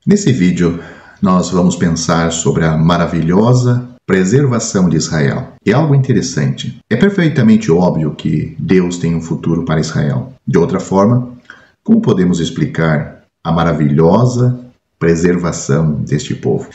Nesse vídeo, nós vamos pensar sobre a maravilhosa preservação de Israel. É algo interessante. É perfeitamente óbvio que Deus tem um futuro para Israel. De outra forma, como podemos explicar a maravilhosa preservação deste povo?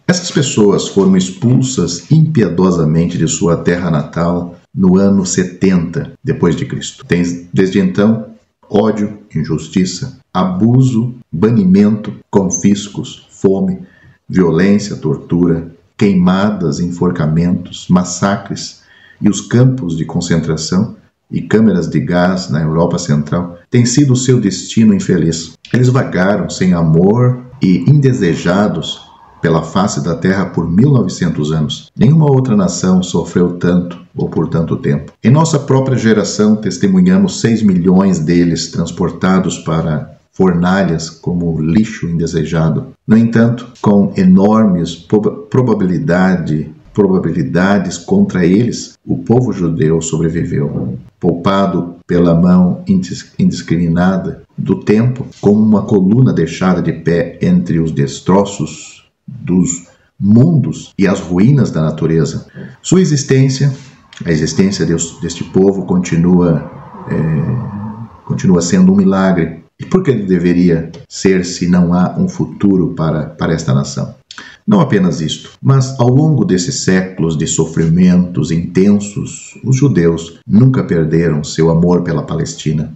Essas pessoas foram expulsas impiedosamente de sua terra natal no ano 70 depois de Cristo. Desde então, ódio, injustiça, abuso, banimento, confiscos, fome, violência, tortura, queimadas, enforcamentos, massacres e os campos de concentração e câmeras de gás na Europa Central têm sido o seu destino infeliz. Eles vagaram sem amor e indesejados pela face da terra por 1900 anos. Nenhuma outra nação sofreu tanto ou por tanto tempo. Em nossa própria geração, testemunhamos 6 milhões deles transportados para fornalhas como lixo indesejado. No entanto, com enormes probabilidades contra eles, o povo judeu sobreviveu, poupado pela mão indiscriminada do tempo, como uma coluna deixada de pé entre os destroços dos mundos e as ruínas da natureza. Sua existência, a existência deste povo continua sendo um milagre. E por que ele deveria ser se não há um futuro para esta nação? Não apenas isto, mas ao longo desses séculos de sofrimentos intensos, os judeus nunca perderam seu amor pela Palestina.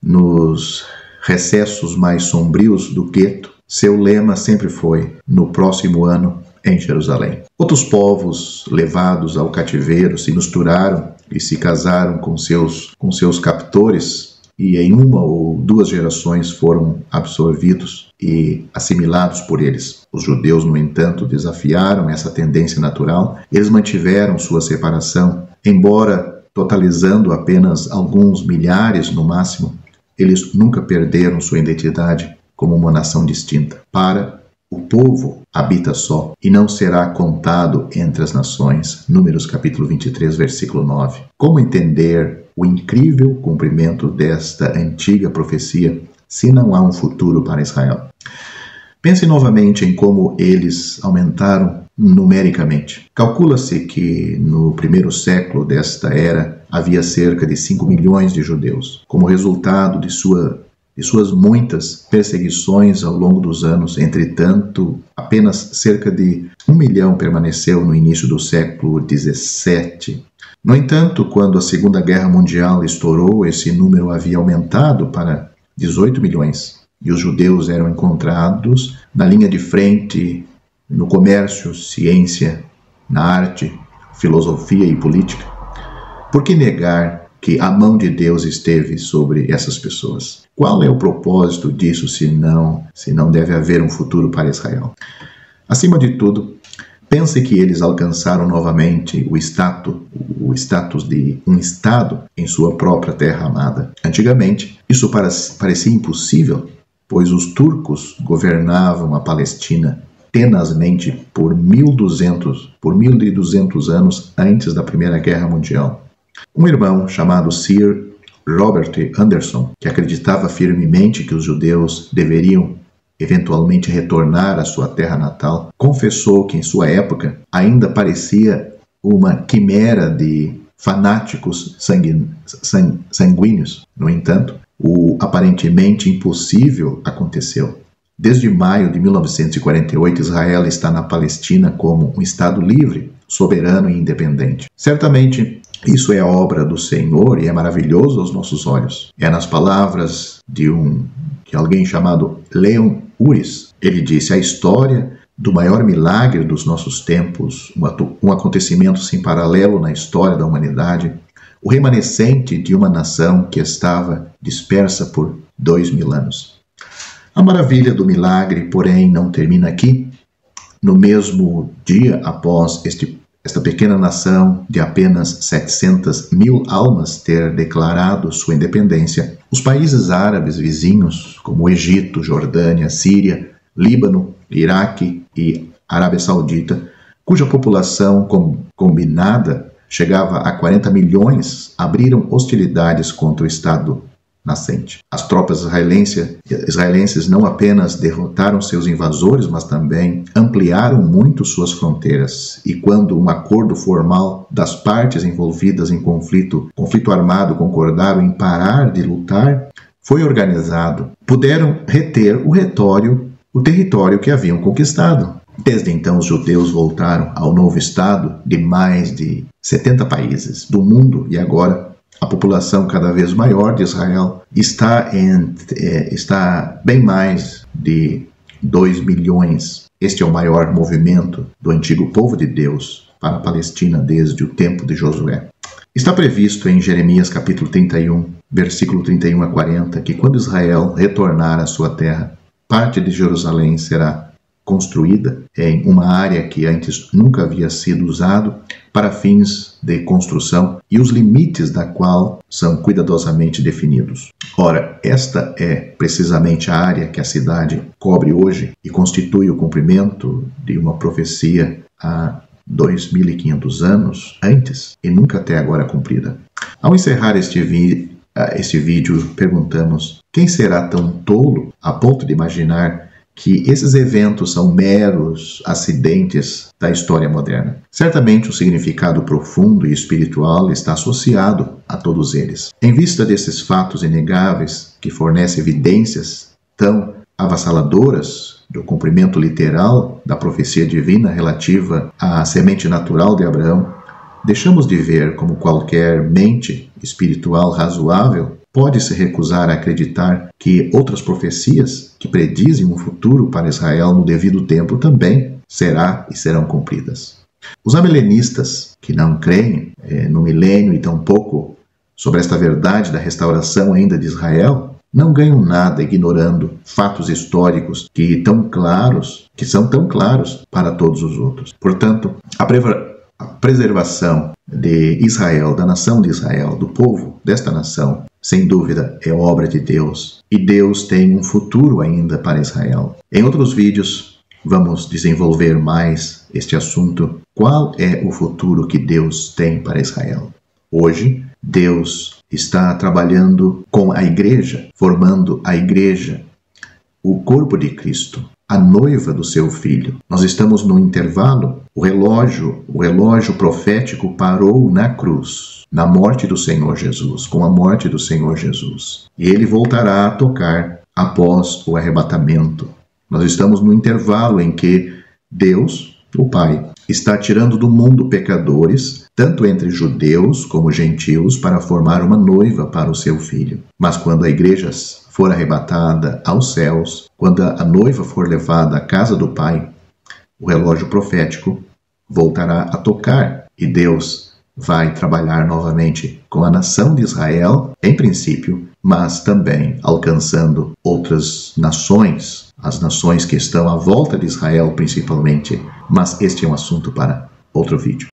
Nos recessos mais sombrios do gueto, seu lema sempre foi: no próximo ano, em Jerusalém. Outros povos levados ao cativeiro se misturaram e se casaram com seus captores, e em uma ou duas gerações foram absorvidos e assimilados por eles. Os judeus, no entanto, desafiaram essa tendência natural. Eles mantiveram sua separação, embora totalizando apenas alguns milhares no máximo. Eles nunca perderam sua identidade como uma nação distinta. Para o povo habita só e não será contado entre as nações. Números capítulo 23, versículo 9. Como entender o incrível cumprimento desta antiga profecia se não há um futuro para Israel? Pense novamente em como eles aumentaram numericamente. Calcula-se que no primeiro século desta era havia cerca de 5 milhões de judeus. Como resultado de suas muitas perseguições ao longo dos anos. Entretanto, apenas cerca de 1 milhão permaneceu no início do século XVII. No entanto, quando a Segunda Guerra Mundial estourou, esse número havia aumentado para 18 milhões, e os judeus eram encontrados na linha de frente no comércio, ciência, na arte, filosofia e política. Por que negar que a mão de Deus esteve sobre essas pessoas? Qual é o propósito disso se não deve haver um futuro para Israel? Acima de tudo, pense que eles alcançaram novamente o status de um Estado em sua própria terra amada. Antigamente, isso parecia impossível, pois os turcos governavam a Palestina tenazmente por 1.200 anos antes da Primeira Guerra Mundial. Um irmão chamado Sir Robert Anderson, que acreditava firmemente que os judeus deveriam eventualmente retornar à sua terra natal, confessou que em sua época ainda parecia uma quimera de fanáticos sanguíneos. No entanto, o aparentemente impossível aconteceu. Desde maio de 1948, Israel está na Palestina como um Estado livre, soberano e independente. Certamente, isso é obra do Senhor e é maravilhoso aos nossos olhos. É nas palavras de alguém chamado Leon Uris. Ele disse: a história do maior milagre dos nossos tempos, um acontecimento sem paralelo na história da humanidade, o remanescente de uma nação que estava dispersa por 2000 anos. A maravilha do milagre, porém, não termina aqui. No mesmo dia após esta pequena nação de apenas 700 mil almas ter declarado sua independência, os países árabes vizinhos, como Egito, Jordânia, Síria, Líbano, Iraque e Arábia Saudita, cuja população combinada chegava a 40 milhões, abriram hostilidades contra o Estado nascente. As tropas israelenses não apenas derrotaram seus invasores, mas também ampliaram muito suas fronteiras. E quando um acordo formal das partes envolvidas em conflito armado concordaram em parar de lutar, foi organizado, puderam reter o território que haviam conquistado. Desde então, os judeus voltaram ao novo Estado de mais de 70 países do mundo e agora a população cada vez maior de Israel está bem mais de 2 milhões. Este é o maior movimento do antigo povo de Deus para a Palestina desde o tempo de Josué. Está previsto em Jeremias capítulo 31, versículo 31 a 40, que quando Israel retornar à sua terra, parte de Jerusalém será construída em uma área que antes nunca havia sido usado para fins de construção e os limites da qual são cuidadosamente definidos. Ora, esta é precisamente a área que a cidade cobre hoje e constitui o cumprimento de uma profecia há 2.500 anos antes e nunca até agora cumprida. Ao encerrar este vídeo, perguntamos: quem será tão tolo a ponto de imaginar que esses eventos são meros acidentes da história moderna? Certamente o significado profundo e espiritual está associado a todos eles. Em vista desses fatos inegáveis, que fornecem evidências tão avassaladoras do cumprimento literal da profecia divina relativa à semente natural de Abraão, deixamos de ver como qualquer mente espiritual razoável pode se recusar a acreditar que outras profecias que predizem um futuro para Israel no devido tempo também serão cumpridas. Os amilenistas, que não creem no milênio e tampouco sobre esta verdade da restauração ainda de Israel, não ganham nada ignorando fatos históricos que são tão claros para todos os outros. Portanto, a preservação de Israel, da nação de Israel, do povo desta nação, sem dúvida é obra de Deus. E Deus tem um futuro ainda para Israel. Em outros vídeos, vamos desenvolver mais este assunto. Qual é o futuro que Deus tem para Israel? Hoje, Deus está trabalhando com a igreja, formando a igreja, o corpo de Cristo, a noiva do seu filho. Nós estamos no intervalo. O relógio profético parou na cruz, na morte do Senhor Jesus, com a morte do Senhor Jesus. E ele voltará a tocar após o arrebatamento. Nós estamos no intervalo em que Deus, o Pai, está tirando do mundo pecadores, tanto entre judeus como gentios, para formar uma noiva para o seu filho. Mas quando a igreja for arrebatada aos céus, quando a noiva for levada à casa do Pai, o relógio profético voltará a tocar e Deus vai trabalhar novamente com a nação de Israel, em princípio, mas também alcançando outras nações, as nações que estão à volta de Israel principalmente. Mas este é um assunto para outro vídeo.